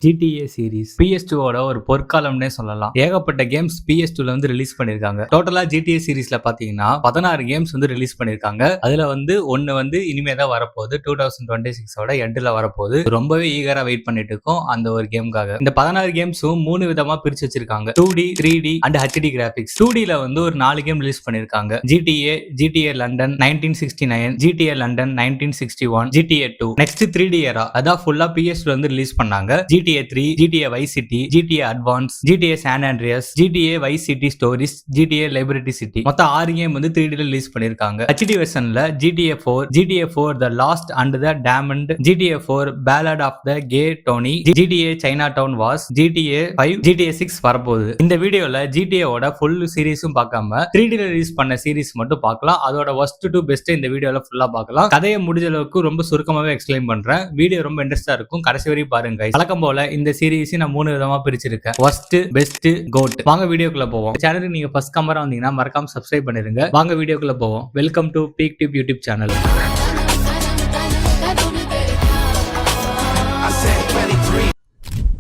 GTA series PS2ஓட ஒரு பொற்காலம்னே சொல்லலாம். ஏகப்பட்ட கேம்ஸ் PS2ல வந்து ரிலீஸ் பண்ணிருக்காங்க. டோட்டலா GTA சீரிஸ்ல பாத்தீங்கன்னா 16 கேம்ஸ் வந்து ரிலீஸ் பண்ணிருக்காங்க. அதுல வந்து ஒன்னு வந்து இனிமே தான் வரப்போகுது. 2026ஓட எண்ட்ல வரப்போகுது. ரொம்பவே ஈகரா வெயிட் பண்ணிட்டு இருக்கோம் அந்த ஒரு கேமுக்காக. இந்த 16 கேம்ஸும் 3 விதமா பிரிச்சு வச்சிருக்காங்க. 2D, 3D and HD graphics. 2Dல வந்து ஒரு 4 கேம் ரிலீஸ் பண்ணிருக்காங்க. GTA London 1969, GTA London 1961, GTA 2. Next 3D era அதான் ஃபுல்லா PS2 வந்து ரிலீஸ் பண்ணாங்க. GTA 3, GTA Vice City, GTA Advance, GTA San Andreas, GTA Vice City Stories, GTA Liberty City. மொத்தம் 6 game வந்து 3D ல ரிலீஸ் பண்ணிருக்காங்க. HD வெர்ஷன்ல GTA 4, GTA 4 The Lost and the Damned, GTA 4 Ballad of the Gay Tony, GTA Chinatown Wars, GTA 5, GTA 6 வரப்போகுது. இந்த வீடியோல GTA ஓட full சீரிஸும் பார்க்காம 3D ல ரிலீஸ் பண்ண சீரிஸ் மட்டும் பார்க்கலாம். அதோட worst to best இந்த வீடியோல ஃபுல்லா பார்க்கலாம். கதையை முடிஞ்ச அளவுக்கு ரொம்ப சுருக்கமாவே எக்ஸ்பிளைன் பண்றேன். வீடியோ ரொம்ப இன்ட்ரெஸ்டா இருக்கும். கடைசி வரையும் பாருங்க. வழக்கம் போல இந்த சீரிஸ் நான் 3 விதமா பிரிச்சிருக்கேன். First, best, code. வாங்க வீடியோக்குள்ள போவோம். சேனலுக்கு நீங்க ஃபர்ஸ்ட் கமரா வந்தீங்கன்னா மறக்காம சப்ஸ்கிரைப் பண்ணிருங்க. வாங்க வீடியோக்குள்ள போவோம். Welcome to peak tip YouTube channel.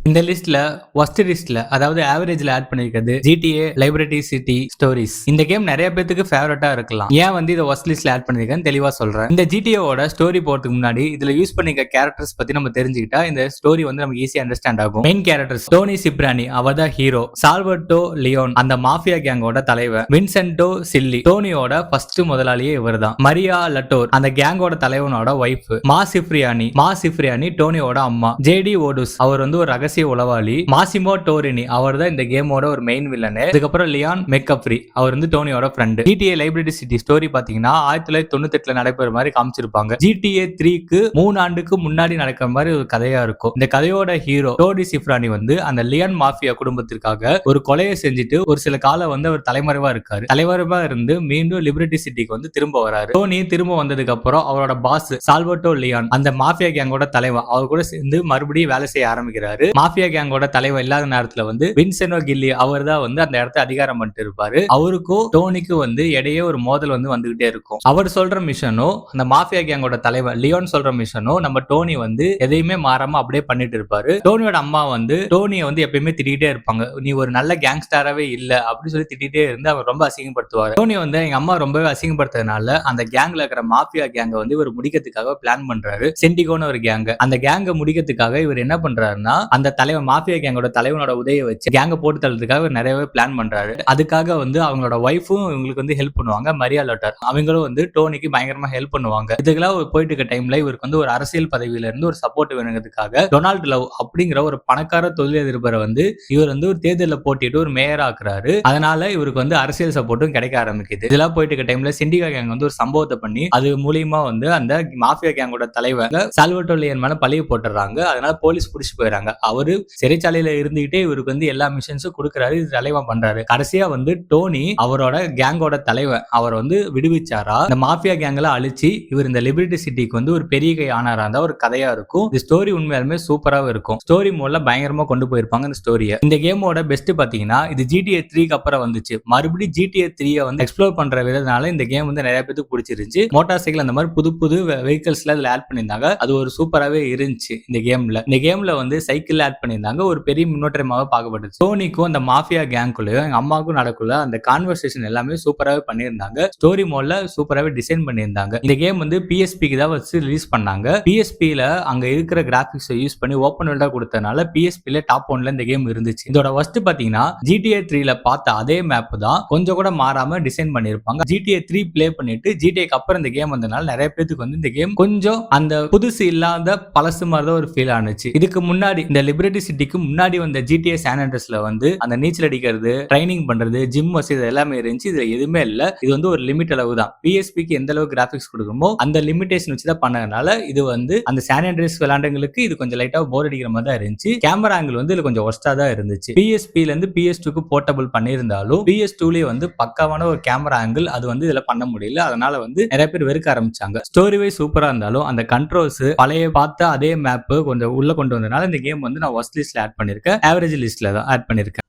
இந்த லிஸ்ட்ல worst லிஸ்ட்ல அதாவது ஆவரேஜ்ல ஆட் பண்ணிருக்கிறது GTA Liberty City Stories. இந்த கேம் நிறைய பேருக்கு ஃபேவரட்டா இருக்கலாம். ஏன் வந்து இத worst லிஸ்ட்ல ஆட் பண்ணிருக்கேன்னு தெளிவா சொல்றேன். இந்த GTA ஓட ஸ்டோரி போறதுக்கு முன்னாடி இதுல யூஸ் பண்ணிருக்க கேரக்டர்ஸ் பத்தி நம்ம தெரிஞ்சுக்கிட்டா இந்த ஸ்டோரி வந்து நமக்கு ஈஸியா அண்டர்ஸ்டாண்ட் ஆகும். மெயின் கேரக்டர்ஸ் டோனி சிப்ரானி, அவர்தான் ஹீரோ. சால்வர்டோ லியோன், அந்த மாஃபியா கேங்கோட தலைவர். வின்சென்டோ சில்லி, டோனியோட ஃபர்ஸ்ட் முதலாளியே இவர்தான். மரியா லட்டோர், அந்த கேங்கோட தலைவனோட வைஃப். மா சிப்ரியானி டோனியோட அம்மா. ஜேடி ஓடுஸ், அவர் வந்து ஒரு ரகசிய உளவாளி. மாசிமோ டோரினி, அவர் தான் இந்த கேமோட ஒரு மெயின் வில்லன். அதுக்கப்புறம் லியான் மெக்கப்ரி, அவர் வந்து டோனியோட friend. GTA Liberty City Story பாத்தீங்கன்னா 1998ல நடைபெற மாதிரி காமிச்சிருப்பாங்க. GTA 3க்கு 3 ஆண்டுக்கு முன்னாடி நடக்கிற மாதிரி ஒரு கதையா இருக்கும். இந்த கதையோட ஹீரோ டோனி சிப்ரானி வந்து அந்த லியான் மாஃபியா குடும்பத்திற்காக ஒரு கொலையை செஞ்சுட்டு ஒரு சில காலம் வந்து அவர் தலைமறைவா இருக்காரு. தலைமறைவா இருந்து மீண்டும் லிபர்ட்டி சிட்டிக்கு வந்து திரும்ப வராரு. டோனி திரும்ப வந்ததுக்கு அப்புறம் அவரோட பாஸ் சால்வர்டோ லியான், அந்த மாஃபியா கேங்கோட தலைவர், அவர் கூட சேர்ந்து மறுபடியும் வேலை செய்ய ஆரம்பிக்கிறாரு. மாஃபியா கேங்கோட தலைவர் இல்லாத நேரத்துல வந்து வின்சென்டோ கில்லி, அவர் தான் வந்து அந்த இடத்த அதிகாரம் பண்ணிட்டு இருப்பாரு. அவருக்கும் டோனிக்கும் வந்து இடையே ஒரு மோதல் வந்து வந்துகிட்டே இருக்கும். அவர் சொல்ற மிஷனோ, அந்த மாஃபியா கேங்கோட தலைவர் லியோன் சொல்ற மிஷனோ நம்ம டோனி வந்து எதையுமே மாறாம அப்படியே பண்ணிட்டு இருப்பாரு. டோனியோட அம்மா வந்து டோனியை வந்து எப்பயுமே திட்டிகிட்டே இருப்பாங்க. நீ ஒரு நல்ல கேங்ஸ்டராவே இல்ல அப்படின்னு சொல்லி திட்டிகிட்டே இருந்து அவர் ரொம்ப அசிங்கப்படுத்துவாரு. டோனி வந்து எங்க அம்மா ரொம்பவே அசிங்கப்படுத்துறதுனால அந்த கேங்ல இருக்கிற மாஃபியா கேங்க வந்து இவர் முடிக்கிறதுக்காக பிளான் பண்றாரு. சென்டிகோன்னு ஒரு கேங். அந்த கேங்க முடிக்கிறதுக்காக இவர் என்ன பண்றாருன்னா அந்த தலைவன் மாஃபியா கேங்கோட தலைவனோட உதவியை வச்சு கேங்க போட்டு தள்ளுறதுக்காக நிறையவே பிளான் பண்றாரு. அதுக்காக வந்து அவங்களோட வைஃபும் இவங்களுக்கு வந்து ஹெல்ப் பண்ணுவாங்க. மரியா லோட்டர், அவங்களும் வந்து டோனிக்கு பயங்கரமா ஹெல்ப் பண்ணுவாங்க. இதுக்கெல்லாம் போயிட்டு இருக்க டைம்ல இவருக்கு வந்து ஒரு அரசியல் பதவியில இருந்து ஒரு சப்போர்ட் வேணுங்கிறதுக்காக டொனால்ட் லவ் அப்படிங்கிற ஒரு பணக்கார தொழிலதிபரை வந்து இவர் வந்து ஒரு தேர்தலில் போட்டிட்டு ஒரு மேயர் ஆக்குறாரு. அதனால இவருக்கு வந்து அரசியல் சப்போர்ட்டும் கிடைக்க ஆரம்பிக்குது. இதெல்லாம் போயிட்டு இருக்க டைம்ல சிண்டிகா கேங் வந்து ஒரு சம்பவத்தை பண்ணி அது மூலியமா வந்து அந்த மாஃபியா கேங்கோட தலைவர் சால்வர்டோ லியான் மேல பழிய போட்டுறாங்க. அதனால போலீஸ் புடிச்சு போயிடறாங்க. அவரு சிறைச்சாலையில இருந்துகிட்டே இவருக்கு வந்து எல்லா மிஷன்ஸும் கொடுக்கறாரு. இது தலைவா பண்றாரு. கடைசியா வந்து டோனி அவரோட கேங்கோட தலைவர் அவர் வந்து விடுவிச்சாரா, இந்த மாஃபியா கேங்ல அழிச்சு இவர் இந்த லிபர்ட்டி சிட்டிக்கு வந்து ஒரு பெரிய கை ஆனாரா தான் ஒரு கதையா இருக்கும். இந்த ஸ்டோரி உண்மையாலுமே சூப்பராக இருக்கும். ஸ்டோரி மோட்ல பயங்கரமா கொண்டு போயிருப்பாங்க இந்த ஸ்டோரியை. இந்த கேமோட பெஸ்ட் பாத்தீங்கன்னா இது GTA 3க்கு அப்புறம் வந்துச்சு. மறுபடியும் GTA 3 வந்து எக்ஸ்ப்ளோர் பண்ற விதனால இந்த கேம் வந்து நிறைய பேருக்கு பிடிச்சிருந்துச்சு. மோட்டார் சைக்கிள் அந்த மாதிரி புது புது வெஹிக்கிள்ஸ்ல இதுல ஆட் பண்ணியிருந்தாங்க. அது ஒரு சூப்பராகவே இருந்துச்சு. இந்த கேம்ல வந்து சைக்கிள் ஆட் பண்ணியிருந்தாங்க. ஒரு பெரிய முன்னேற்றமாக பார்க்கப்படுது. டோனிக்கும் அந்த மாஃபியா கேங்குள்ளயும் எங்க அம்மாவுக்கும் நடக்குள்ள அந்த கான்வர்சேஷன் எல்லாமே சூப்பராகவே பண்ணியிருந்தாங்க. ஸ்டோரி மோட்ல சூப்பராகவே டிசைன் பண்ணியிருந்தாங்க. இந்த கேம் வந்து PSPக்கு தான் வச்சு ரிலீஸ் பண்ணாங்க. PSPல அங்க இருக்கிற கிராபிக்ஸ் யூஸ் பண்ணி ஓப்பன் வேர்ல்டா கொடுத்தனால PSPல டாப் 1ல இந்த கேம் இருந்துச்சு. இதோட ஃபர்ஸ்ட் பாத்தீங்கன்னா GTA 3ல பார்த்த அதே மேப் தான் கொஞ்சம் கூட மாறாம டிசைன் பண்ணிருப்பாங்க. GTA 3 பிளே பண்ணிட்டு GTAக்கு அப்புறம் இந்த கேம் வந்தனால நிறைய பேருக்கு வந்து இந்த கேம் கொஞ்சம் அந்த புதுசு இல்லாத பழசு மாதிரி தான் ஒரு ஃபீல் ஆனிச்சு. இதுக்கு முன்னாடி இந்த லிபர்ட்டி சிட்டிக்கு முன்னாடி வந்த GTA San Andreasல வந்து அந்த நீச்சல் அடிக்கிறது, ட்ரைனிங் பண்றது, ஜிம் வசதி எல்லாமே இருந்துச்சு. இதுல எதுவுமே இல்ல. இது வந்து ஒரு லிமிட் அளவு தான். PSPக்கு எந்த அளவுக்கு கிராபிக்ஸ் கொடுக்குமோ அந்த லிமிடேஷன் வச்சு தான் பண்ணதுனால இது வந்து அந்த San Andreas விளையாண்டவங்களுக்கு இது கொஞ்சம் லைட்டா போர் அடிக்கிற மாதிரி தான் இருந்துச்சு. கேமரா ஆங்கிள் வந்து இதுல கொஞ்சம் ஒர்ஸ்டா தான் இருந்துச்சு. PSPல இருந்து PS2க்கு போர்ட்டபிள் பண்ணியிருந்தாலும் PS2லயே வந்து பக்காவான ஒரு கேமரா ஆங்கிள் அது வந்து இதுல பண்ண முடியல. அதனால வந்து நிறைய பேர் வெறுக்க ஆரம்பிச்சாங்க. ஸ்டோரி வைஸ் சூப்பரா இருந்தாலும் அந்த கண்ட்ரோல்ஸ் பழைய பார்த்த அதே மேப் கொஞ்சம் உள்ள கொண்டு வந்ததுனால இந்த கேம் வந்து நான் worst லிஸ்ட்ல ஆட் பண்ணிருக்கேன். ஆவரேஜ் லிஸ்ட்ல தான் ஆட் பண்ணிருக்கேன்.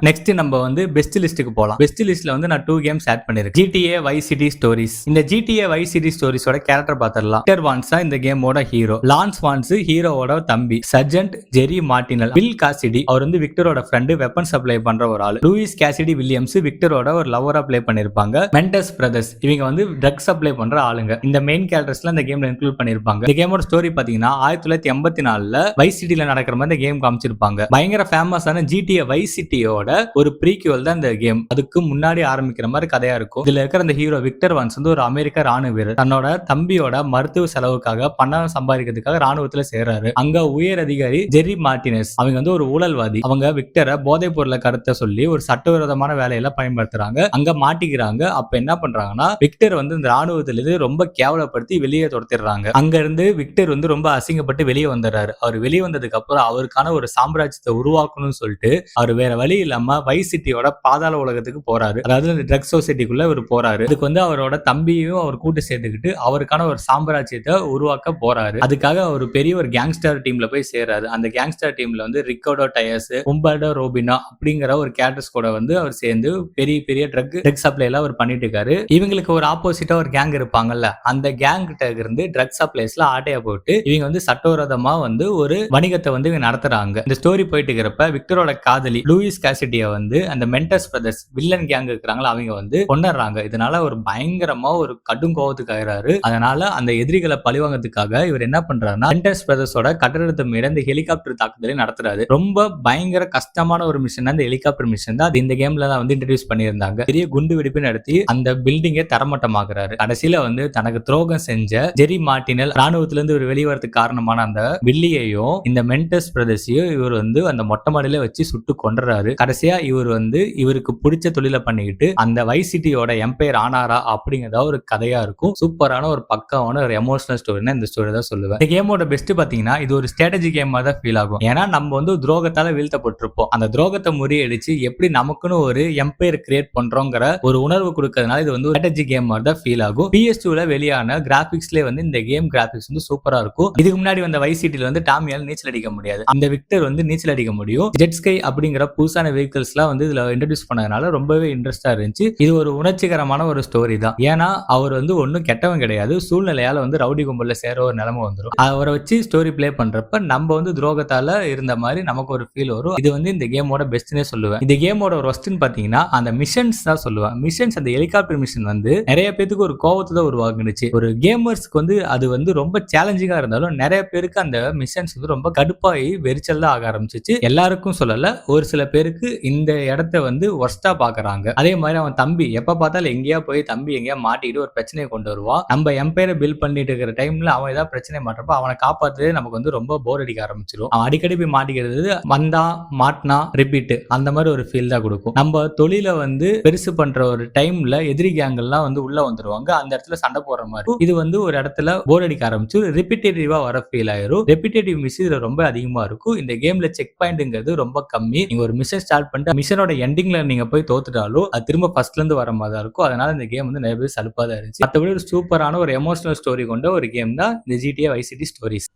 நெக்ஸ்ட் நம்ம வந்து பெஸ்ட் லிஸ்ட்டுக்கு போலாம். பெஸ்ட் லிஸ்ட்ல வந்து நான் 2 கேம்ஸ் ஆட் பண்ணிருக்கேன். GTA Vice City Stories. இந்த GTA Vice City Storiesஓட கேரக்டர் பார்த்தறலாம். விக்டர் வான்ஸ் இந்த கேமோட ஹீரோ. லான்ஸ் வான்ஸ் ஹீரோவோட தம்பி. Sergeant Jerry Martinez. Phil Cassidy அவர் வந்து விக்டரோட ஃப்ரெண்ட், வெப்பன் சப்ளை பண்ற ஒரு ஆளு. லூயிஸ் கேசிடி வில்லியம்ஸ் விக்டரோட ஒரு லவரா ப்ளே பண்ணிருப்பாங்க. மெண்டஸ் பிரதர்ஸ் இவங்க வந்து ட்ரக் சப்ளை பண்ற ஆளுங்க. இந்த மெயின் கேரக்டர்ஸ்ல இந்த கேம்ல இன்க்ளூட் பண்ணிருப்பாங்க. இந்த கேமோட ஸ்டோரி பாத்தீங்கன்னா 1984ல வைஸ் சிட்டில நடக்கிற மாதிரி இந்த கேம் காமிச்சிருப்பாங்க. பயங்கர ஃபேமஸான GTA Vice Cityயோட ஒரு ப்ரீக்வல் தான் இந்த கேம். அதுக்கு முன்னாடி ஆரம்பிக்கிற மாதிரி கதையா இருக்கும். இதுல இருக்கிற அந்த ஹீரோ விக்டர் வான்ஸ் வந்து ஒரு அமெரிக்க ராணுவ வீரர். தன்னோட தம்பியோட மருத்துவ செலவுக்காக பணம் சம்பாதிக்கிறதுக்காக ராணுவத்துல சேர்றாரு. அங்க உயர் அதிகாரி ஜெரி மார்டினஸ் அவங்க வந்து ஒரு ஊழல்வாதி. அவங்க விக்டரை போதைப் பொருளை கடத்த சொல்லி ஒரு சட்டவிரோதமான வேலையில பயன்படுத்துறாங்க. அங்க மாட்டிக்கிறாங்க. அப்ப என்ன பண்றாங்கன்னா விக்டர் வந்து இந்த ராணுவத்திலிருந்து ரொம்ப கேவலப்படுத்தி வெளியே துரத்திடுறாங்க. அங்க இருந்து விக்டர் வந்து ரொம்ப அசிங்கப்பட்டு வெளியே வந்துடுறாரு. அவர் வெளியே வந்ததுக்கு அப்புறம் அவருக்கான ஒரு சாம்ராஜ்யத்தை உருவாக்கணும்னு சொல்லிட்டு அவர் வேற வழி இல்லாம வைஸ் சிட்டியோட பாதாள உலகத்துக்கு போறாரு. அதாவது ட்ரக் சொசைட்டிக்குள்ள இவர் போறாரு. அதுக்கு வந்து அவரோட தம்பியையும் அவர் கூட்டு சேர்த்துக்கிட்டு அவருக்கான ஒரு சாம்ராஜ்யத்தை உருவாக்க போறாரு. அதுக்காக ஒரு பெரிய ஒரு கேங்ஸ்டர் டீம்ல போய் சேர்றாரு. அந்த கேங்ஸ்டர் டீம்ல வந்து ரிக்கார்டோ டயர்ஸ், உம்பர்டோ ரோபினா அப்படிங்கிற ஒரு கேரக்டர்ஸ் கூட வந்து அவர் சேர்ந்து பெரிய பெரிய ட்ரக் சப்ளை எல்லாம் அவர் பண்ணிட்டு இருக்காரு. இவங்களுக்கு ஒரு ஆப்போசிட்டா ஒரு கேங் இருப்பாங்கல்ல, அந்த கேங் கிட்ட இருந்து ட்ரக் சப்ளைஸ்ல ஆட்டையா போட்டு இவங்க வந்து சட்டவிரோதமா வந்து ஒரு வணிகத்தை வந்து இவங்க நடத்துறாங்க. இந்த ஸ்டோரி போயிட்டு இருக்கிறப்ப விக்டரோட காதலி லூயிஸ் காசிடியா வந்து அந்த மெண்டஸ் பிரதர்ஸ் வில்லன் கேங் இருக்கிறாங்களா அவங்க வந்து கொண்டுறாங்க. இதனால ஒரு பயங்கரமா ஒரு கடும் கோவத்துக்கு ஆயிராரு. அதனால அந்த எதிரிகளை பழிவாங்கிறதுக்காக இவர் என்ன பண்றாருன்னா மெண்டஸ் பிரதர்ஸோட கட்டடத்தை மீது அந்த ஹெலிகாப்டர் தாக்குதலை நடத்துறாரு. ரொம்ப பயங்கர கஷ்டமான ஒரு மிஷன் அந்த ஹெலிகாப்டர் மிஷன் தான் இந்த கேம்ல தான் வந்து இன்ட்ரோடியூஸ் பண்ணியிருந்தாங்க. பெரிய குண்டு வெடிப்பு நடத்தி அந்த பில்டிங்கை தரமட்டமாக்குறாரு. கடைசியில வந்து தனக்கு துரோகம் செஞ்ச ஜெரி மார்டினல் ராணுவத்திலிருந்து ஒரு வெளிவரத்துக்கு காரணமான அந்த வில்லியையும் இந்த மெண்டஸ் பிரதர்ஸையும் இவர் வந்து அந்த மொட்டை மாடியில வச்சு சுட்டு கொண்டுறாரு. கடைசியா இவர் வந்து இவருக்கு பிடிச்ச தொழிலை பண்ணிக்கிட்டு அந்த வைஸ் சிட்டியோட எம்பையர் ஆனாரா அப்படிங்கறத ஒரு கதையா இருக்கும். சூப்பரான ஒரு பக்காவான ஒரு எமோஷனல் ஸ்டோரினா இந்த ஸ்டோரி தான் சொல்லுவேன். இந்த கேமோட பெஸ்ட் பாத்தீங்கன்னா இது ஒரு ஸ்ட்ராட்டஜி கேமா தான் ஃபீல் ஆகும். ஏன்னா நம்ம வந்து துரோகத்தால வீழ்த்தப்பட்டிருப்போம். அந்த துரோகத்தை முறியடிச்சு எப்படி நமக்குன்னு ஒரு எம்பையர் கிரியேட் பண்றோங்கிற ஒரு உணர்வு கொடுக்கறதுனால இது வந்து ஸ்ட்ராட்டஜி கேம் மாதிரி தான் ஃபீல் ஆகும். PS2ல வெளியான கிராபிக்ஸ்ல வந்து இந்த கேம் கிராபிக்ஸ் வந்து சூப்பரா இருக்கும். இதுக்கு முன்னாடி வந்த வைஸ் சிட்டில வந்து டாமியால நீச்சல் அடிக்க முடியாது. இந்த விக்டர் வந்து நீச்சல் அடிக்க முடியும். ஜெட் ஸ்கை அப்படிங்கிற புதுசான வெஹிக்கிள்ஸ்லாம் வந்து இதுல இன்ட்ரோடியூஸ் பண்ணதுனால ரொம்பவே இன்ட்ரெஸ்டா இருந்துச்சு. இது ஒரு உணர்ச்சிகரமான ஒரு ஸ்டோரி தான். ஏன்னா அவர் வந்து ஒன்னும் கெட்டவன் கிடையாது. சூழ்நிலையால வந்து ரவுடி கும்பல்ல சேர ஒரு நிலைமை வந்துடும். அவரை வச்சு ஸ்டோரி பிளே பண்றப்ப நம்ம வந்து துரோகத்தால இருந்த மாதிரி நமக்கு ஒரு ஃபீல் வரும். இது வந்து இந்த கேமோட பெஸ்ட்னே சொல்லுவேன். இந்த கேமோட ஒரு ஒஸ்ட்னு பாத்தீங்கன்னா அந்த மிஷன்ஸ் தான் சொல்லுவேன். மிஷன்ஸ் அந்த ஹெலிகாப்டர் மிஷன் வந்து நிறைய பேருக்கு ஒரு கோவத்தை தான் உருவாக்குனுச்சு. ஒரு கேமர்ஸ்க்கு வந்து அது வந்து ரொம்ப சேலஞ்சிங்கா இருந்தாலும் நிறைய பேருக்கு அந்த மிஷன்ஸ் வந்து ரொம்ப கடுப்பாகி வெறிச்சல் தான் ஆக ஆரம்பிச்சிச்சு. எல்லாருக்கும் சொல்லல, ஒரு சில பேருக்கு இந்த இடத்த வந்து ஒர்ஸ்டா பாக்குறாங்க. அதே மாதிரி அவன் தம்பி எப்ப பார்த்தாலும் எங்கேயா போய் தம்பி எங்கேயா மாட்டிட்டு ஒரு பிரச்சனையை கொண்டு வருவான். நம்ம எம்பையரை பில்ட் பண்ணிட்டு இருக்கிற டைம்ல அவன் ஏதாவது பிரச்சனை மாட்டப்ப அவனை காப்பாத்துறதே நமக்கு வந்து ரொம்ப போர் அடிக்க ஆரம்பிச்சிடும். அவன் அடிக்கடி போய் மாட்டிக்கிறது வந்தா மாட்டினா ரிப்பீட் அந்த மாதிரி ஒரு ஃபீல் தான் கொடுக்கும். நம்ம தொழில வந்து பெருசு பண்ற ஒரு டைம்ல எதிரி கேங்கெல்லாம் வந்து உள்ள வந்துருவாங்க. அந்த இடத்துல சண்டை போடுற மாதிரி இது வந்து ஒரு இடத்துல போர் அடிக்க ஆரம்பிச்சு ரிப்பீட்டேட்டிவா வர ஃபீல் ஆயிரும். ரெப்பிட்டேட்டிவ் மிஸ் இதுல ரொம்ப அதிகமா இருக்கும். இந்த கேம்ல செக் பாயிண்ட்ங்கிறது ரொம்ப கம்மி. நீங்க ஒரு மிஷன் ஸ்டார்ட் பண்ணிட்டு மிஷனோட எண்டிங்ல நீங்க போய் தோத்துட்டாலும் அது திரும்ப ஃபர்ஸ்ட்ல இருந்து வர மாதிரி தான் இருக்கும். அதனால இந்த கேம் வந்து நிறைய பேர் சலுப்பா தான் இருந்துச்சு. மற்றபடி ஒரு சூப்பரான ஒரு எமோஷனல் ஸ்டோரி கொண்ட ஒரு கேம் தான் இந்த GTA Vice City Stories.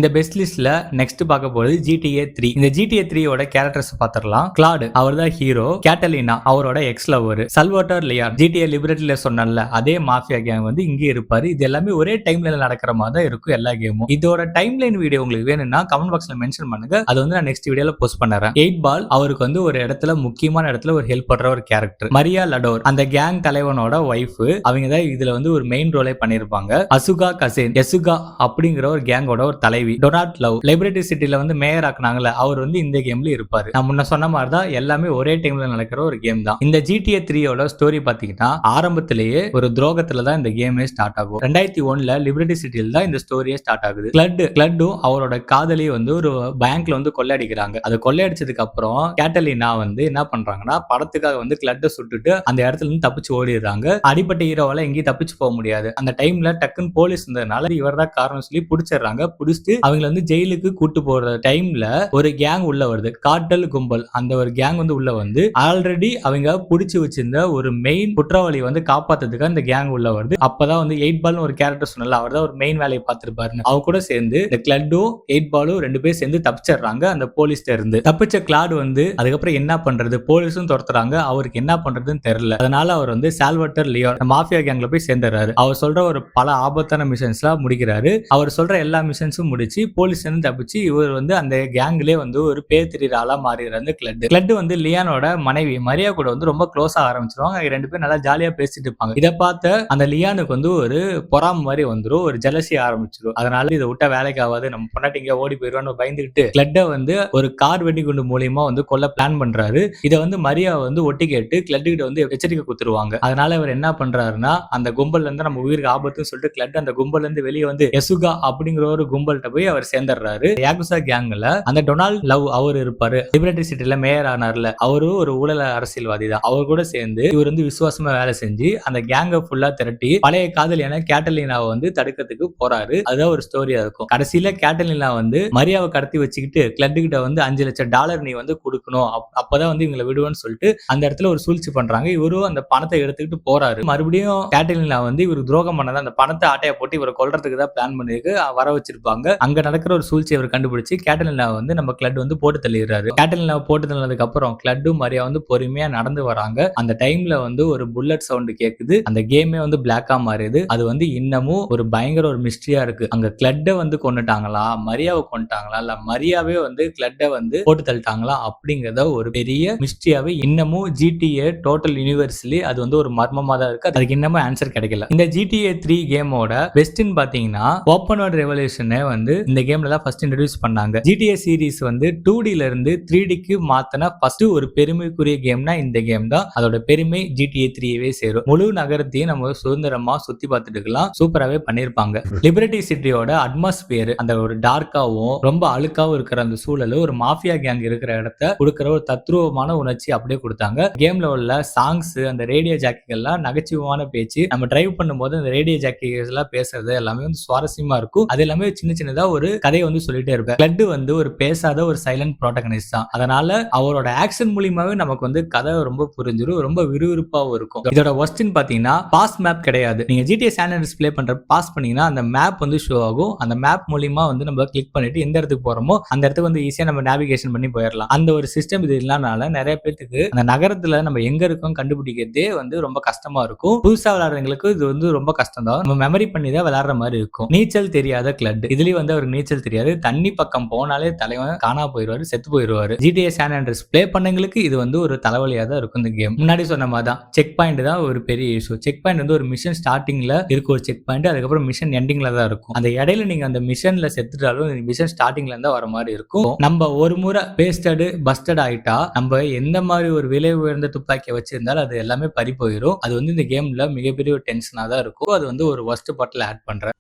இந்த பெஸ்ட் லிஸ்ட்ல நெக்ஸ்ட் பார்க்க போறது GTA 3. இந்த GTA 3 ஓட கேரக்டர்ஸ் பாத்திரலாம். கிளாட் அவர் தான் ஹீரோ. கேட்டலினா அவரோட எக்ஸ் லவர். சல்வாட்டர் லியான் GTA லிபர்ட்டில சொன்னல அதே மாஃபியா கேங் வந்து இங்கே இருப்பாரு. இது எல்லாமே ஒரே டைம்ல நடக்கிற மாதிரி தான் இருக்கும் எல்லா கேமும். இதோட டைம் லைன் வீடியோ உங்களுக்கு வேணும்னா கமெண்ட் பாக்ஸ்ல மென்ஷன் பண்ணுங்க. அது வந்து நான் நெக்ஸ்ட் வீடியோல போஸ்ட் பண்றேன். 8 பால் அவருக்கு வந்து ஒரு இடத்துல முக்கியமான இடத்துல ஒரு ஹெல்ப் பண்ற ஒரு கேரக்டர். மரியா லடோர் அந்த கேங் தலைவனோட ஒய்ஃப். அவங்க தான் இதுல வந்து ஒரு மெயின் ரோலே பண்ணிருப்பாங்க. அசுகா கசேன் எசுகா அப்படிங்கிற ஒரு கேங்கோட ஒரு தலைவி. டொனால்ட் லவ் லிபர்ட்டி சிட்டில வந்து மேயர் ஆக்குனாங்கல்ல அவர் வந்து இந்த கேம்ல இருப்பாரு. நான் முன்ன சொன்ன மாதிரி தான் எல்லாமே ஒரே டைம்ல நடக்கிற ஒரு கேம் தான். இந்த GTA 3 ஓட ஸ்டோரி பாத்தீங்கன்னா ஆரம்பத்திலேயே ஒரு துரோகத்துல தான் இந்த கேமே ஸ்டார்ட் ஆகும். 2001ல லிபர்ட்டி சிட்டில தான் இந்த ஸ்டோரியே ஸ்டார்ட் ஆகுது. கிளட்டும் அவரோட காதலி வந்து ஒரு பேங்க்ல வந்து கொள்ளையடிக்கிறாங்க. அதை கொள்ளையடிச்சதுக்கு அப்புறம் கேட்டலினா வந்து என்ன பண்றாங்கன்னா படத்துக்காக வந்து கிளட்டை சுட்டுட்டு அந்த இடத்துல இருந்து தப்பிச்சு ஓடிடுறாங்க. அடிப்பட்ட ஹீரோவால எங்கேயும் தப்பிச்சு போக முடியாது. அந்த டைம்ல டக்குன்னு போலீஸ் இருந்ததுனால இவர் தான் காரணம் சொல்லி பிடிச்சிடுறாங்க. புடிச்சிட்டு அவங்களை வந்து ஜெயிலுக்கு கூட்டு போற டைம்ல ஒரு கேங் உள்ள வருது, கார்டல் கும்பல். அந்த ஒரு கேங் வந்து உள்ள வந்து ஆல்ரெடி அவங்க புடிச்சு வச்சிருந்த ஒரு மெயின் குற்றவாளி வந்து காப்பாத்துறதுக்கு அந்த கேங் உள்ள வருது. அப்பதான் வந்து 8 பால்னு ஒரு கேரக்டர் சொன்னல, அவர் தான் ஒரு மெயின் வேலையை பார்த்திருப்பாருன்னு. அவ கூட சேர்ந்து இந்த கிளட்டும் 8 பாலும் 2 பேரும் சேர்ந்து தப்பிச்சிடுறாங்க அந்த போலீஸ்ல இருந்து. தப்பிச்ச கிளாட் வந்து அதுக்கப்புறம் என்ன பண்றது, போலீஸும் துரத்துறாங்க, அவருக்கு என்ன பண்றதுன்னு தெரியல. அதனால அவர் வந்து சால்வட்டர் லியோன் மாஃபியா கேங்ல போய் சேர்ந்துறாரு. அவர் சொல்ற ஒரு பல ஆபத்தான மிஷன்ஸ்லாம் முடிக்கிறாரு. அவர் சொல்ற எல்லா மிஷன்ஸும் முடிச்சு போலீஸ் இருந்து தப்பிச்சு இவர் வந்து அந்த கேங்லயே வந்து ஒரு பேர் தெரியுற ஆளா மாறிடுறாரு கிளட் வந்து லியானோட மனைவி மரியா கூட வந்து ரொம்ப க்ளோஸா ஆரம்பிச்சிருவாங்க. 2 பேரும் நல்லா ஜாலியா பேசிட்டு இருப்பாங்க. இதை பார்த்த அந்த லியானுக்கு வந்து ஒரு பொறாம மாதிரி வந்துரும், ஒரு ஜெலசி ஆரம்பிச்சிடும். அதனால இதை விட்டா வேலைக்கு ஆகாது, நம்ம பொண்டாட்டி இங்க ஓடி போயிடுவான்னு பயந்துகிட்டு கிளட்டை வந்து ஒரு கார் வெடிகுண்டு மூலியமா வந்து கொல்ல பிளான் பண்றாரு. இதை வந்து மரியா வந்து ஒட்டி கேட்டு கிளட் கிட்ட வந்து எச்சரிக்கை கொடுத்துருவாங்க. அதனால இவர் என்ன பண்றாருன்னா அந்த கும்பல்ல இருந்து நம்ம உயிருக்கு ஆபத்துன்னு சொல்லிட்டு கிளட் அந்த கும்பல்ல இருந்து வெளியே வந்து எசுகா அப்படிங்கிற ஒரு கும்பல்கிட்ட போய் அவர் சேர்ந்துடுறாரு. யாகுசா கேங்ல அந்த டொனால்ட் லவ் அவர் இருப்பாரு, லிபர்ட்டி சிட்டில மேயர் ஆனார்ல, அவரு ஒரு ஊழல் அரசியல்வாதி தான். அவர் கூட சேர்ந்து இவர் வந்து விசுவாசமா வேலை செஞ்சு அந்த கேங்க ஃபுல்லா திரட்டி பழைய காதலியான கேட்டலினாவை வந்து தடுக்கிறதுக்கு போறாரு. அதுதான் ஒரு ஸ்டோரியா இருக்கும். கடைசியில கேட்டலினா வந்து மரியாவை கடத்தி வச்சுக்கிட்டு கிளட் கிட்ட வந்து $5 லட்சம் நீ வந்து கொடுக்கணும், அப்பதான் வந்து இவங்களை விடுவேன்னு சொல்லிட்டு அந்த இடத்துல ஒரு சூழ்ச்சி பண்றாங்க. இவரும் அந்த பணத்தை எடுத்துக்கிட்டு போறாரு. மறுபடியும் கேட்டலினா வந்து இவருக்கு துரோகம் பண்ணதான் அந்த பணத்தை ஆட்டையை போட்டு இவரை கொல்றதுக்கு தான் பிளான் பண்ணிருக்கு வர வச்சிருப்பாங்க. அங்க நடக்கிற ஒரு சூழ்ச்சி அவர் கண்டுபிடிச்சு கேட்டலினா வந்து நம்ம கிளட் வந்து போட்டு தள்ளிடுறாரு. கேட்டலினா போட்டு தள்ளதுக்கு அப்புறம் கிளட்டும் மரியா வந்து பொறுமையா நடந்து வராங்க. அந்த டைம்ல வந்து ஒரு புல்லட் சவுண்ட் கேக்குது. அந்த கேமே வந்து பிளாக்கா மாறுது. அது வந்து இன்னமும் ஒரு பயங்கர ஒரு மிஸ்ட்ரியா இருக்கு. அங்க கிளட்டை வந்து கொண்டுட்டாங்களா, மரியாவை கொண்டுட்டாங்களா, இல்ல மரியாவே வந்து கிளட்டை வந்து போட்டு தள்ளிட்டாங்களா அப்படிங்கறத ஒரு பெரிய மிஸ்ட்ரியாவே இன்னமும் GTA டோட்டல் யூனிவர்ஸ்லி அது வந்து ஒரு மர்மமா தான் இருக்கு. அதுக்கு இன்னமும் ஆன்சர் கிடைக்கல. இந்த GTA 3 கேமோட பெஸ்ட்னு பாத்தீங்கன்னா ஓப்பன் வேர்ல்ட் ரெவல்யூஷனை வந்து இந்த கேம்ல தான் ஃபர்ஸ்ட் இன்ட்ரோடியூஸ் பண்ணாங்க. GTA சீரிஸ் வந்து 2D ல இருந்து 3Dக்கு மாத்தின ஃபர்ஸ்ட் ஒரு பெருமைக்குரிய கேம்னா இந்த கேம் தான். அதோட பெருமை GTA 3வே சேரும். முழு நகரத்தையும் நம்ம சுதந்திரமா சுத்தி பார்த்துட்டு இருக்கலாம். சூப்பராகவே பண்ணிருப்பாங்க. லிபர்ட்டி சிட்டியோட அட்மாஸ்பியர் அந்த ஒரு டார்க்காவும் ரொம்ப அழுக்காவும் இருக்கிற அந்த சூழல் ஒரு மாஃபியா கேங் இருக்கிற இடத்த கொடுக்கிற ஒரு தத்ரூபமான உணர்ச்சி அப்படியே கொடுத்தாங்க. கேம்ல உள்ள சாங்ஸ், அந்த ரேடியோ ஜாக்கிகள் எல்லாம் நகைச்சுவான பேச்சு, நம்ம டிரைவ் பண்ணும்போது அந்த ரேடியோ ஜாக்கிகள் எல்லாம் பேசுறது எல்லாமே வந்து சுவாரஸ்யமா இருக்கும். அது எல்லாமே சின்ன சின்னதா ஒரு கதையை வந்து சொல்லிட்டே இருப்பேன். கிளட் வந்து ஒரு பேசாத ஒரு சைலண்ட் ப்ரோட்டகனிஸ்ட் தான். அதனால அவரோட ஆக்ஷன் மூலியமாவே நமக்கு வந்து கதை ரொம்ப புரிஞ்சிடும், ரொம்ப விறுவிறுப்பாவும் இருக்கும். இதோட ஒஸ்ட்னு பாத்தீங்கன்னா பாஸ் மேப் கிடையாது. நீங்க GTA San Andreas ப்ளே பண்ற பாஸ் பண்ணீங்கன்னா அந்த மேப் வந்து ஷோ ஆகும். அந்த மேப் மூலியமா வந்து நம்ம கிளிக் பண்ணிட்டு எந்த இடத்துக்கு போறோமோ அந்த இடத்துக்கு வந்து ஈஸியா நம்ம நேவிகேஷன் பண்ணி போயிடலாம். அந்த ஒரு சிஸ்டம் இது இல்லாதனால நிறைய பேருக்கு அந்த நகரத்துல நம்ம எங்க இருக்கோம் கண்டுபிடிக்கிறதே வந்து ரொம்ப கஷ்டமா இருக்கும். புதுசா விளையாடுறவங்களுக்கு இது வந்து ரொம்ப கஷ்டம் தான். நம்ம மெமரி பண்ணி தான் விளையாடுற மாதிரி இருக்கும். நீச்சல் தெரியாத கிளட், இதுலயும் வந்து அவருக்கு நீச்சல் தெரியாது. தண்ணி பக்கம் போனாலே தலைவன் காணா போயிடுவாரு, செத்து போயிடுவாரு. GTA San Andreas ப்ளே பண்ணவங்களுக்கு இது வந்து ஒரு தலைவலியா தான் இருக்கும். இந்த கேம் முன்னாடி சொன்ன மாதிரி தான் செக் பாயிண்ட் தான் ஒரு பெரிய இஷ்யூ. செக் பாயிண்ட் வந்து ஒரு மிஷன் ஸ்டார்டிங்ல இருக்கு ஒரு செக் பாயிண்ட், அதுக்கப்புறம் மிஷன் எண்டிங்ல தான் இருக்கும். அந்த இடையில நீங்க அந்த மிஷன்ல செத்துட்டாலும் மிஷன் ஸ்டார்டிங்ல இருந்தா வர மாதிரி இருக்கும். நம்ம ஒரு முறை பேஸ்டட் பஸ்டட் ஆயிட்டா நம்ம எந்த மாதிரி ஒரு விலை உயர்ந்த துப்பாக்கியை வச்சிருந்தாலும் அது எல்லாமே பறி போயிடும். அது வந்து இந்த கேம்ல மிகப்பெரிய ஒரு டென்ஷனா தான் இருக்கும். அது வந்து ஒரு வர்ஸ்ட் பாட்டில் ஆட் பண்றேன்.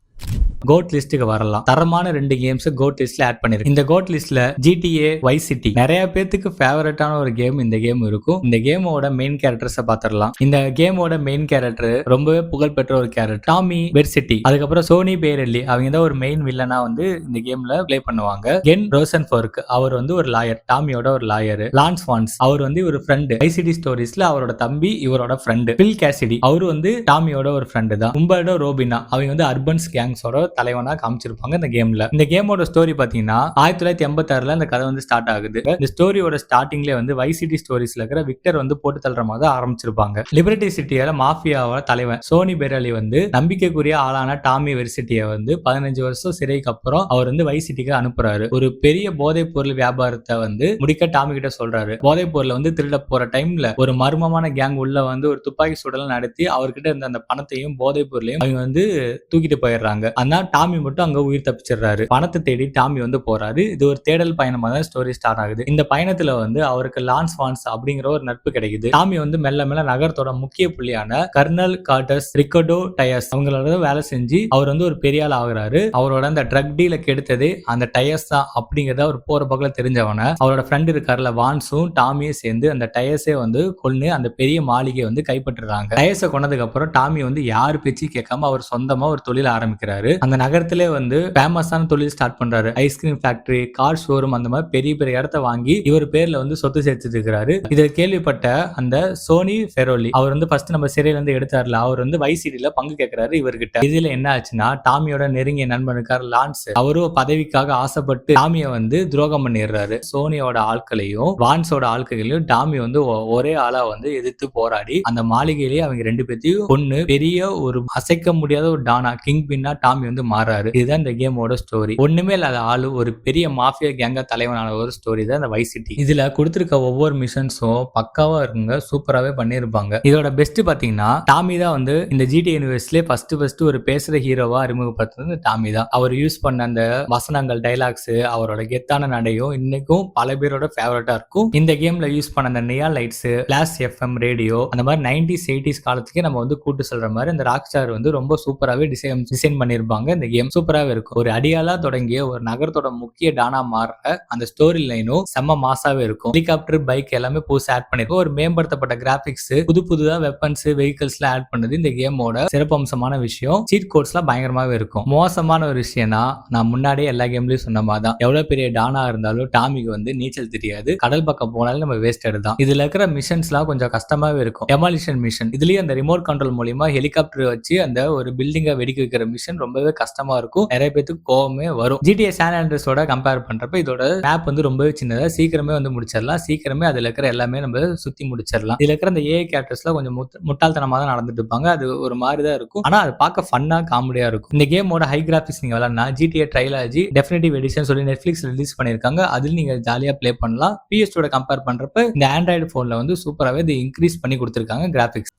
கோட் லிஸ்ட்டுக்கு வரலாம். தரமான 2 கேம்ஸ் கோட் லிஸ்ட்ல ஆட் பண்ணிருக்கு. இந்த கோட் லிஸ்ட்ல GTA Vice City நிறைய பேருக்கு ஃபேவரட்டான ஒரு கேம் இந்த கேம் இருக்கும். இந்த கேமோட மெயின் கேரக்டர்ஸை பார்த்துடலாம். இந்த கேமோட மெயின் கேரக்டர் ரொம்பவே புகழ்பெற்ற ஒரு கேரக்டர் டாமி வெர்சிட்டி. அதுக்கப்புறம் சோனி பேரெல்லி, அவங்க தான் ஒரு மெயின் வில்லனா வந்து இந்த கேம்ல பிளே பண்ணுவாங்க. கென் ரோசன்பர்க், அவர் வந்து ஒரு லாயர், டாமியோட ஒரு லாயர். லான்ஸ் வான்ஸ், அவர் வந்து ஒரு ஃப்ரெண்டு. Vice City ஸ்டோரிஸ்ல அவரோட தம்பி இவரோட ஃப்ரெண்டு. பில் கேசிடி, அவரு வந்து டாமியோட ஒரு ஃப்ரெண்டு தான். உம்பர்டோ ரோபினா, அவங்க வந்து அர்பன்ஸ் கேங்ஸோட தலைவனா காமிச்சிருப்பாங்க இந்த கேம்ல. இந்த கேமோட ஸ்டோரி பாத்தீங்கன்னா 1986ல இந்த கதை வந்து ஸ்டார்ட் ஆகுது. இந்த ஸ்டோரியோட ஸ்டார்டிங்ல வந்து Vice City ஸ்டோரிஸ்ல இருக்கிற விக்டர் வந்து போட்டு தள்ளுற மாதிரி ஆரம்பிச்சிருப்பாங்க. லிபர்ட்டி சிட்டியோட மாஃபியாவோட தலைவன் சோனி பெரலி வந்து நம்பிக்கைக்குரிய ஆளான டாமி வெர்சிட்டியை வந்து 15 வருஷம் சிறைக்கு அப்புறம் அவர் வந்து Vice Cityக்கு அனுப்புறாரு. ஒரு பெரிய போதைப் பொருள் வியாபாரத்தை வந்து முடிக்க டாமி கிட்ட சொல்றாரு. போதைப் பொருளை வந்து திருட போற டைம்ல ஒரு மர்மமான கேங் உள்ள வந்து ஒரு துப்பாக்கி சுடல் நடத்தி அவர்கிட்ட இருந்த அந்த பணத்தையும் போதைப் பொருளையும் அவங்க வந்து தூக்கிட்டு போயிடுறாங்க. அதனால டாமி மட்டும் அங்க உயிர் தப்பிச்சிடுறாரு. பணத்தை தேடி டாமி வந்து போறாரு. இது ஒரு தேடல் பயணமா தான் ஸ்டோரி ஸ்டார்ட் ஆகுது. இந்த பயணத்துல வந்து அவருக்கு லான்ஸ் வான்ஸ் அப்படிங்கிற ஒரு நட்பு கிடைக்குது. டாமி வந்து மெல்ல மெல்ல நகரத்தோட முக்கிய புள்ளியான கர்னல் கார்டஸ் ரிக்கர்டோ டயர்ஸ் அவங்களோட வேலை செஞ்சு அவர் வந்து ஒரு பெரிய ஆள் ஆகுறாரு. அவரோட அந்த ட்ரக் டீல கெடுத்தது அந்த டயர்ஸ் தான் அப்படிங்கறத அவர் போற பக்கத்துல தெரிஞ்சவன அவரோட ஃப்ரெண்ட் இருக்காருல வான்ஸும் டாமியும் சேர்ந்து அந்த டயர்ஸே வந்து கொன்னு அந்த பெரிய மாளிகை வந்து கைப்பற்றுறாங்க. டயர்ஸை கொண்டதுக்கு அப்புறம் டாமி வந்து யாரு பேச்சு கேட்காம அவர் சொந்தமா ஒரு தொழில் ஆரம்பிக்கிறாரு. அந்த அந்த நகரத்திலே வந்து ஃபேமஸான தொழில் ஸ்டார்ட் பண்றாரு. ஐஸ்கிரீம் ஃபேக்டரி, கார் ஷோரூம், அந்த மாதிரி பெரிய பெரிய இடத்த வாங்கி இவர் பேர்ல வந்து சொத்து சேர்த்துட்டு இருக்காரு. இதை கேள்விப்பட்ட அந்த சோனி ஃபெரோலி அவர் வந்து ஃபர்ஸ்ட் நம்ம சிறையில இருந்து எடுத்தார்ல, அவர் வந்து வைசிடில பங்கு கேட்கிறாரு இவர்கிட்ட. இதுல என்ன ஆச்சுன்னா, டாமியோட நெருங்கிய நண்பன் இருக்கார் லான்ஸ், அவரும் பதவிக்காக ஆசைப்பட்டு டாமியை வந்து துரோகம் பண்ணிடுறாரு. சோனியோட ஆட்களையும் வான்ஸோட ஆட்களையும் டாமி வந்து ஒரே ஆளா வந்து எதிர்த்து போராடி அந்த மாளிகையிலேயே அவங்க ரெண்டு பேத்தையும் கொன்னு பெரிய ஒரு அசைக்க முடியாத ஒரு டானா கிங் பின்னா டாமி வந்து மாறாரு. இதுதான் இந்த கேமோட ஸ்டோரி. ஒண்ணுமே இல்லாத ஆளு ஒரு பெரிய மாஃபியா கேங்க தலைவனான ஒரு ஸ்டோரி தான் இந்த வைஸ் சிட்டி. இதுல கொடுத்திருக்க ஒவ்வொரு மிஷன்ஸும் பக்காவா இருக்குங்க, சூப்பராகவே பண்ணிருப்பாங்க. இதோட பெஸ்ட் பாத்தீங்கன்னா டாமி தான் வந்து இந்த ஜிடி யூனிவர்ஸ்லயே ஃபர்ஸ்ட் ஒரு பேசுற ஹீரோவா அறிமுகப்படுத்துறது டாமி தான். அவர் யூஸ் பண்ண அந்த வசனங்கள், டைலாக்ஸ், அவரோட கெத்தான நடையும் இன்னைக்கும் பல பேரோட ஃபேவரட்டா இருக்கும். இந்த கேம்ல யூஸ் பண்ண அந்த நியான் லைட்ஸ், பிளாஸ் எஃப்எம் ரேடியோ, அந்த மாதிரி 90s 80s காலத்துக்கே நம்ம வந்து கூட்டு சொல்ற மாதிரி இந்த ராக் ஸ்டார் வந்து ரொம்ப சூப்பராகவே டிசைன் பண்ணிருப்பாங்க. இந்த கேம் சூப்பராகவே இருக்கும். ஒரு அடியாலா தொடங்கிய ஒரு நகரத்தோட முக்கிய டானா மாற அந்த ஸ்டோரி லைனும் செம்ம மாசாவே இருக்கும். ஹெலிகாப்டர், பைக் எல்லாமே புதுசா ஆட் பண்ணிருக்கும். ஒரு மேம்படுத்தப்பட்ட கிராபிக்ஸ், புதுதா வெப்பன்ஸ், வெஹிக்கிள்ஸ் எல்லாம் ஆட் பண்ணது இந்த கேமோட சிறப்பம்சமான விஷயம். சீட் கோட்ஸ் எல்லாம் பயங்கரமாவே இருக்கும். மோசமான ஒரு விஷயம்னா, நான் முன்னாடியே எல்லா கேம்லயும் சொன்ன மாதிரி தான், எவ்வளவு பெரிய டானா இருந்தாலும் டாமிக்கு வந்து நீச்சல் தெரியாது. கடல் பக்கம் போனாலும் நம்ம வேஸ்டட் தான். இதுல இருக்கிற மிஷன்ஸ் எல்லாம் கொஞ்சம் கஷ்டமாவே இருக்கும். டெமாலிஷன் மிஷன், இதுலயும் அந்த ரிமோட் கண்ட்ரோல் மூலியமா ஹெலிகாப்டர் வச்சு அந்த ஒரு பில்டிங்கை வெடிக்க வைக்கிற மிஷன் ரொம்பவே கஷ்டமா இருக்கும். நிறைய பேருக்கு கோவமே வரும். GTA சான் ஆண்ட்ரியாஸோட கம்பேர் பண்றப்ப இதோட மேப் வந்து ரொம்பவே சின்னதா, சீக்கிரமே வந்து முடிச்சிடலாம். சீக்கிரமே அதுல இருக்கிற எல்லாமே நம்ம சுத்தி முடிச்சிடலாம். இதுல இருக்கிற அந்த ஏஐ கேரக்டர்ஸ்லாம் கொஞ்சம் முட்டாள்தனமா தான் நடந்துட்டு இருப்பாங்க. அது ஒரு மாதிரி தான் இருக்கும். ஆனா அது பார்க்க ஃபன்னா, காமெடியா இருக்கும். இந்த கேமோட ஹை கிராபிக்ஸ் நீங்க விளையாடனா GTA ட்ரைலாஜி டெஃபினிட்டிவ் எடிஷன் சொல்லி நெட்ஃபிளிக்ஸ் ரிலீஸ் பண்ணிருக்காங்க. அதுல நீங்க ஜாலியா ப்ளே பண்ணலாம். PS கம்பேர் பண்றப்ப இந்த ஆண்ட்ராய்டு போன்ல வந்து சூப்பராகவே இது இன்க்ரீஸ் பண்ணி கொடுத்திருக்காங்க கிராபிக்ஸ்.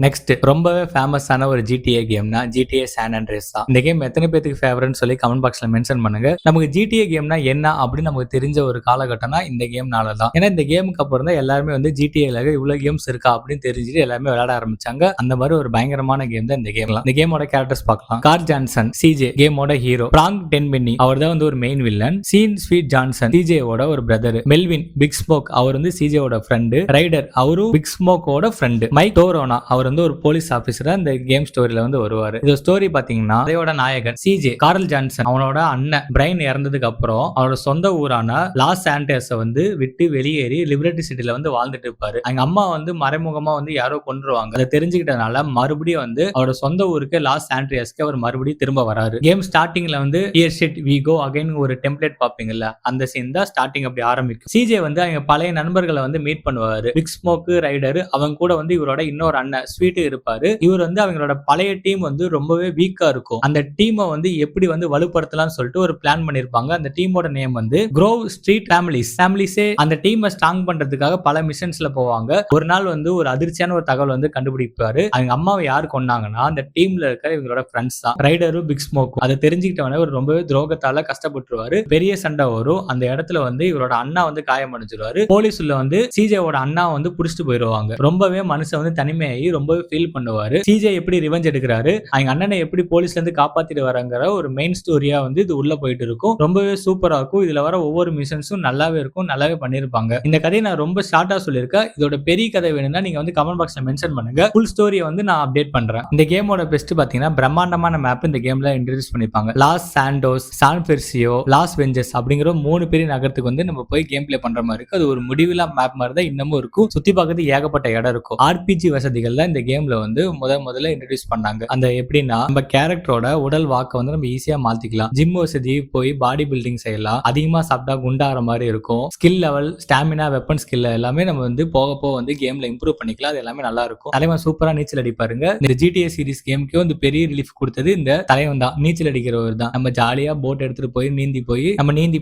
நெக்ஸ்ட் ரொம்பவே ஃபேமஸான ஒரு GTA கேம்னா GTA சான் ஆண்ட்ரியாஸ் தான். இந்த கேம் எத்தனை பேருக்கு ஃபேவரட்னு சொல்லி கமெண்ட் பாக்ஸ்ல மென்ஷன் பண்ணுங்க. நமக்கு GTA கேம்னா என்ன அப்படின்னு நமக்கு தெரிஞ்ச ஒரு காலகட்டம்னா இந்த கேம்னால தான். ஏன்னா இந்த கேமுக்கு அப்புறம் தான் எல்லாருமே வந்து GTAல இவ்வளவு கேம்ஸ் இருக்கா அப்படின்னு தெரிஞ்சுட்டு எல்லாருமே விளையாட ஆரம்பிச்சாங்க. அந்த மாதிரி ஒரு பயங்கரமான கேம் தான் இந்த கேம்லாம். இந்த கேமோட கேரக்டர்ஸ் பார்க்கலாம். கார் ஜான்சன் CJ கேமோட ஹீரோ, பிராங்க் டென்பென்னி அவர் தான் வந்து ஒரு main villain, Sean Sweet Johnson CJ ஓட ஒரு பிரதர், மெல்வின் பிக் ஸ்மோக் அவர் வந்து CJ ஓட ஃப்ரெண்டு, ரைடர் அவரும் பிக் ஸ்மோக்கோட ஃப்ரெண்டு, மைக் டோரோனா அவர் வந்து ஒரு போலீஸ் ஆபீசரா இந்த கேம் ஸ்டோரியில வந்து வருவாரு. இந்த ஸ்டோரி பாத்தீங்கன்னா அதோட நாயகன் CJ கார்ல் ஜான்சன் அவனோட அண்ணன் பிரைன் இறந்ததுக்கு அப்புறம் அவரோட சொந்த ஊரான லாஸ் ஆண்டர்ஸை வந்து விட்டு வெளியேறி லிபர்ட்டி சிட்டில வந்து வாழ்ந்துட்டு இருப்பாரு. அவங்க அம்மா வந்து மறைமுகமா வந்து யாரோ கொன்றுவாங்க. அதை தெரிஞ்சுக்கிட்டனால மறுபடியும் வந்து அவரோட சொந்த ஊருக்கு லாஸ் ஆண்ட்ரியாஸ்க்கு அவர் மறுபடியும் திரும்ப வராரு. கேம் ஸ்டார்டிங்ல வந்து here shit we go again ஒரு டெம்ப்ளேட் பாப்பீங்கல்ல, அந்த சீன் தான் ஸ்டார்டிங் அப்படி ஆரம்பிக்கும். CJ வந்து அவங்க பழைய நண்பர்களை வந்து மீட் பண்ணுவாரு. பிக் ஸ்மோக், ரைடர், அவங்க கூட வந்து இவரோட இன்னொரு அண்ணன் ஸ்வீட் இருப்பாரு. இவர் வந்து அவங்களோட பழைய டீம் வந்து ரொம்பவே வீக்கா இருக்கும். அந்த டீமை வந்து எப்படி வந்து வலுப்படுத்தலாம்னு சொல்லிட்டு ஒரு பிளான் பண்ணிருப்பாங்க. அந்த டீமோட நேம் வந்து க்ரோவ் ஸ்ட்ரீட் ஃபேமிலிஸே அந்த டீமை ஸ்ட்ராங் பண்றதுக்காக பல மிஷன்ஸ்ல போவாங்க. ஒரு நாள் வந்து ஒரு அதிர்ச்சியான ஒரு தகவல் வந்து கண்டுபிடிப்பாரு. அவங்க அம்மாவை யார் கொன்னாங்கன்னா அந்த டீம்ல இருக்கிற இவங்களோட ஃப்ரெண்ட்ஸ் தான், ரைடரும் பிக் ஸ்மோக்கும். அதை தெரிஞ்சுக்கிட்டவனே ஒரு ரொம்பவே துரோகத்தால கஷ்டப்பட்டுருவாரு. பெரிய சண்டை வரும். அந்த இடத்துல வந்து இவரோட அண்ணா வந்து காயம் அடைஞ்சிருவாரு. போலீஸ்ல வந்து CJவோட அண்ணா வந்து புடிச்சிட்டு போயிருவாங்க. ரொம்பவே மனுஷன் வந்து தனிமையாகி ரொம்பவே ஃபீல் பண்ணுவாரு. CJ எப்படி ரிவெஞ்ச் எடுக்கிறாரு, அவங்க அண்ணனை எப்படி போலீஸ்ல இருந்து காப்பாத்திட்டு வராங்கிற ஒரு மெயின் ஸ்டோரியா வந்து இது உள்ள போயிட்டு இருக்கும். ரொம்பவே சூப்பரா இருக்கும். இதுல வர ஒவ்வொரு மிஷன்ஸும் நல்லாவே இருக்கும், நல்லாவே பண்ணிருப்பாங்க. இந்த கதையை நான் ரொம்ப ஷார்ட்டா சொல்லியிருக்கேன். இதோட பெரிய கதை வேணும்னா நீங்க வந்து கமெண்ட் பாக்ஸ்ல மென்ஷன் பண்ணுங்க. ஃபுல் ஸ்டோரியை வந்து நான் அப்டேட் பண்றேன். இந்த கேமோட பெஸ்ட் பாத்தீங்கன்னா பிரம்மாண்டமான மேப் இந்த கேம்ல இன்ட்ரோடியூஸ் பண்ணிருப்பாங்க. Los Santos, San Fierro, Las Venturas அப்படிங்கிற 3 பெரிய நகரத்துக்கு வந்து நம்ம போய் கேம் பிளே பண்ற மாதிரி இருக்கு. அது ஒரு முடிவில்லா மேப் மாதிரி தான் இன்னமும் இருக்கும். சுத்தி பார்க்கறது ஏகப்பட்ட இடம் இருக்கும். RPG வசதிகள்ல இந்த கேம்ல வந்து முதல்ல இன்ட்ரோடியூஸ் பண்ணாங்க. அந்த எப்படின்னா நம்ம கேரக்டரோட உடல் வாக்க வந்து நம்ம ஈஸியா மாத்திக்கலாம். ஜிம் வசதி, போய் பாடி பில்டிங் செய்யலாம். அதிகமா சாப்பிட்டா குண்டாகிற மாதிரி இருக்கும். Skill level, stamina, weapon skill எல்லாமே நம்ம வந்து போக வந்து கேம்ல இம்ப்ரூவ் பண்ணிக்கலாம். அது எல்லாமே நல்லா இருக்கும். தலைவன் சூப்பரா நீச்சல் அடிப்பாருங்க. இந்த GTA சீரிஸ் கேமுக்கே வந்து பெரிய ரிலீஃப் கொடுத்தது இந்த தலைவன் தான், நீச்சல் அடிக்கிறவர் தான். நம்ம ஜாலியா போட் எடுத்துட்டு போய் நீந்தி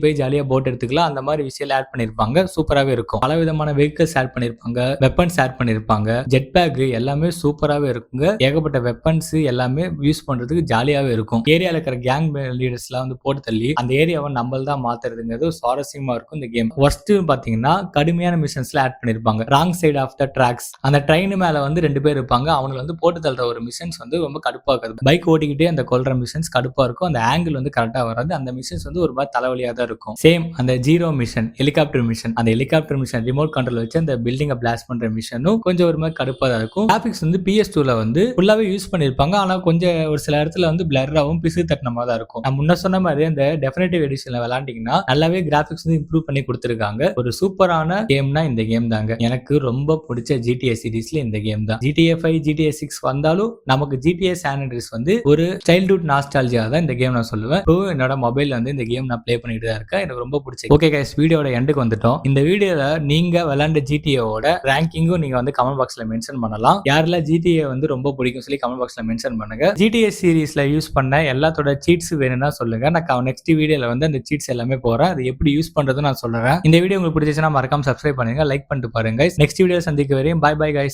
போய் ஜாலியா போட் எடுத்துக்கலாம். அந்த மாதிரி விஷயம் ஆட் பண்ணிருப்பாங்க. சூப்பராகவே இருக்கும். பல விதமான வெஹிக்கிள்ஸ் ஆட் பண்ணிருப்பாங்க, வெப்பன்ஸ் ஆட் பண்ணிருப்பாங்க, ஜெட் பேக் எல்லாமே சூப்பராகவே இருக்குங்க. ஏகப்பட்ட வெப்பன்ஸ் எல்லாமே யூஸ் பண்றதுக்கு ஜாலியாவே இருக்கும். ஏரியால இருக்கிற கேங் லீடர்ஸ் எல்லாம் வந்து போட்டு தள்ளி அந்த ஏரியாவை நம்மள தான் மாத்துறதுங்கிறது சுவாரஸ்யமா இருக்கும் இந்த கேம். ஒர்ஸ்ட் பாத்தீங்கன்னா கடுமையான மிஷன்ஸ்ல ஆட் பண்ணிருப்பாங்க. Wrong side of the tracks, அந்த ட்ரெயின் மேல வந்து 2 பேர் இருப்பாங்க. அவங்க வந்து போட்டு தள்ளுற ஒரு மிஷன்ஸ் வந்து ரொம்ப கடுப்பா இருக்குது. பைக் ஓட்டிக்கிட்டே அந்த கொல்ற மிஷன்ஸ் கடுப்பா இருக்கும். அந்த ஆங்கிள் வந்து கரெக்டா வராது. அந்த மிஷன்ஸ் வந்து ஒரு மாதிரி தலைவலியா தான் இருக்கும். சேம் அந்த ஜீரோ மிஷன், ஹெலிகாப்டர் மிஷன், அந்த ஹெலிகாப்டர் மிஷன் ரிமோட் கண்ட்ரோல் வச்சு அந்த பில்டிங்கை பிளாஸ்ட் பண்ற மிஷனும் கொஞ்சம் ஒரு மாதிரி கடுப்பா தான் இருக்கும். கிராபிக்ஸ் வந்து PS2ல வந்து ஃபுல்லாவே யூஸ் பண்ணிருப்பாங்க. ஆனா கொஞ்சம் ஒரு சில இடத்துல வந்து பிளர்ராவும் பிசு தட்டின மாதிரி தான் இருக்கும். நான் முன்ன சொன்ன மாதிரி அந்த டெஃபினிட்டிவ் எடிஷன்ல விளையாண்டீங்கன்னா நல்லாவே கிராபிக்ஸ் வந்து இம்ப்ரூவ் பண்ணி கொடுத்திருக்காங்க. ஒரு சூப்பரான கேம்னா இந்த கேம் தாங்க. எனக்கு ரொம்ப பிடிச்ச GTA சீரிஸ்ல இந்த கேம் தான். GTA 5 GTA 6 வந்தாலும் நமக்கு GTA San Andreas வந்து ஒரு சைல்ட்ஹுட் நாஸ்டால்ஜியா தான் இந்த கேம் நான் சொல்லுவேன். இப்போ என்னோட மொபைல்ல வந்து இந்த கேம் நான் ப்ளே பண்ணிட்டு தான் இருக்கேன். எனக்கு ரொம்ப பிடிச்ச. ஓகே கைஸ், வீடியோட எண்டுக்கு வந்துட்டோம். இந்த வீடியோல நீங்க விளையாண்ட GTAவோட ரேங்கிங்கும் நீங்க வந்து கமெண்ட் பாக்ஸ்ல மென்ஷன் பண்ணலாம். யாரெல்லாம் GTA வந்து ரொம்ப பிடிக்கும் சொல்லி கமெண்ட் பாக்ஸ்ல மென்ஷன் பண்ணுங்க. GTA சீரிஸ்ல யூஸ் பண்ண எல்லாத்தோட சீட்ஸ் வேணும்னா சொல்லுங்க. நான் நெக்ஸ்ட் வீடியோல வந்து அந்த சீட்ஸ் எல்லாமே போறேன். அது எப்படி யூஸ் பண்றது நான் சொல்றேன். இந்த வீடியோ உங்களுக்கு பிடிச்சிச்சுன்னா மறக்காம சப்ஸ்கிரைப் பண்ணுங்க, லைக் பண்ணிட்டு பாருங்க. நெக்ஸ்ட் வீடியோ சந்திக்க வரையும் பை பை கைஸ்.